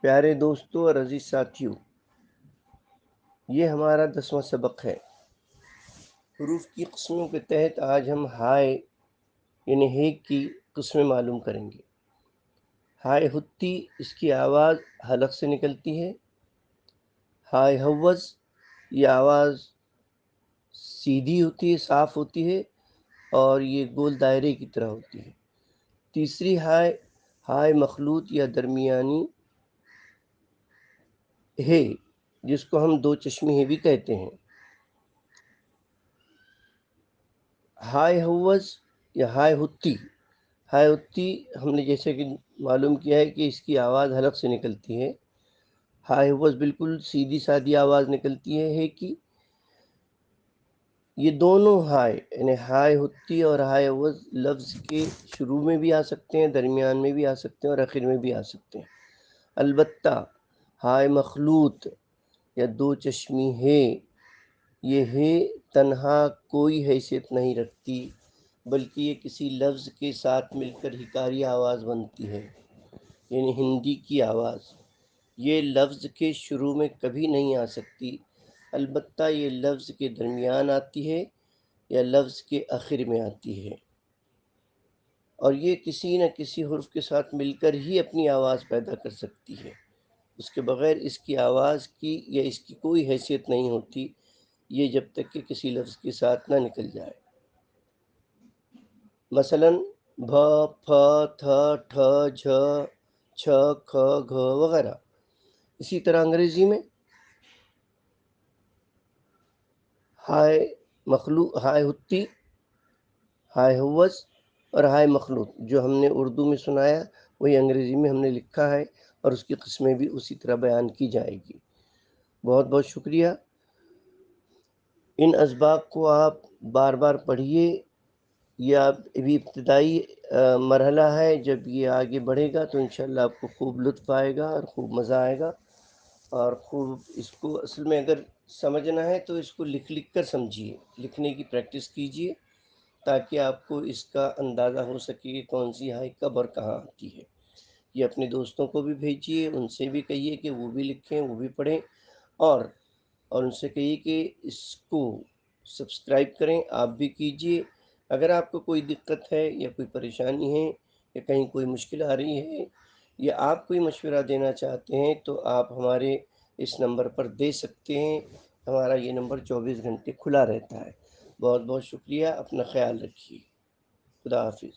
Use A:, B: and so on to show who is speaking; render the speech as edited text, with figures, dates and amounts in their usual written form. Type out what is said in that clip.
A: پیارے دوستوں اور عزیز ساتھیوں، یہ ہمارا 10واں سبق ہے۔ حروف کی قسموں کے تحت آج ہم ہائے یعنی ہے کی قسمیں معلوم کریں گے۔ ہائے ہتی، اس کی آواز حلق سے نکلتی ہے۔ ہائے ہوز، یہ آواز سیدھی ہوتی ہے، صاف ہوتی ہے اور یہ گول دائرے کی طرح ہوتی ہے۔ تیسری ہائے مخلوط یا درمیانی ہے، جس کو ہم دو چشمی ہے بھی کہتے ہیں۔ ہائے ہوز یا ہائے ہتی ہم نے جیسے کہ معلوم کیا ہے کہ اس کی آواز حلق سے نکلتی ہے۔ ہائے ہوز بالکل سیدھی سادھی آواز نکلتی ہے کی۔ یہ دونوں ہائے یعنی ہائے ہتی اور ہائے ہوز لفظ کے شروع میں بھی آ سکتے ہیں، درمیان میں بھی آ سکتے ہیں اور آخر میں بھی آ سکتے ہیں۔ البتہ ہائے مخلوط یا دو چشمی ہے، یہ ہے تنہا کوئی حیثیت نہیں رکھتی، بلکہ یہ کسی لفظ کے ساتھ مل کر حکاری آواز بنتی ہے، یعنی ہندی کی آواز۔ یہ لفظ کے شروع میں کبھی نہیں آ سکتی، البتہ یہ لفظ کے درمیان آتی ہے یا لفظ کے آخر میں آتی ہے، اور یہ کسی نہ کسی حرف کے ساتھ مل کر ہی اپنی آواز پیدا کر سکتی ہے۔ اس کے بغیر اس کی آواز کی یا اس کی کوئی حیثیت نہیں ہوتی، یہ جب تک کہ کسی لفظ کے ساتھ نہ نکل جائے۔ مثلاً بھ، پھ، تھ، ٹھ، جھ، چھ، کھ، گھ وغیرہ۔ اسی طرح انگریزی میں ہائے ہتی، ہائے ہوز اور ہائے مخلوط جو ہم نے اردو میں سنایا وہی انگریزی میں ہم نے لکھا ہے، اور اس کی قسمیں بھی اسی طرح بیان کی جائے گی۔ بہت بہت شکریہ۔ ان اسباق کو آپ بار بار پڑھیے۔ یہ ابھی ابتدائی مرحلہ ہے، جب یہ آگے بڑھے گا تو انشاءاللہ آپ کو خوب لطف آئے گا اور خوب مزہ آئے گا، اور خوب اس کو اصل میں اگر سمجھنا ہے تو اس کو لکھ کر سمجھیے، لکھنے کی پریکٹس کیجیے، تاکہ آپ کو اس کا اندازہ ہو سکے کہ کون سی ہائے کب اور کہاں آتی ہے۔ یہ اپنے دوستوں کو بھی بھیجیے، ان سے بھی کہیے کہ وہ بھی لکھیں، وہ بھی پڑھیں، اور ان سے کہیے کہ اس کو سبسکرائب کریں، آپ بھی کیجیے۔ اگر آپ کو کوئی دقت ہے یا کوئی پریشانی ہے یا کہیں کوئی مشکل آ رہی ہے یا آپ کوئی مشورہ دینا چاہتے ہیں تو آپ ہمارے اس نمبر پر دے سکتے ہیں۔ ہمارا یہ نمبر 24 گھنٹے کھلا رہتا ہے۔ بہت بہت شکریہ، اپنا خیال رکھیے۔ خدا حافظ۔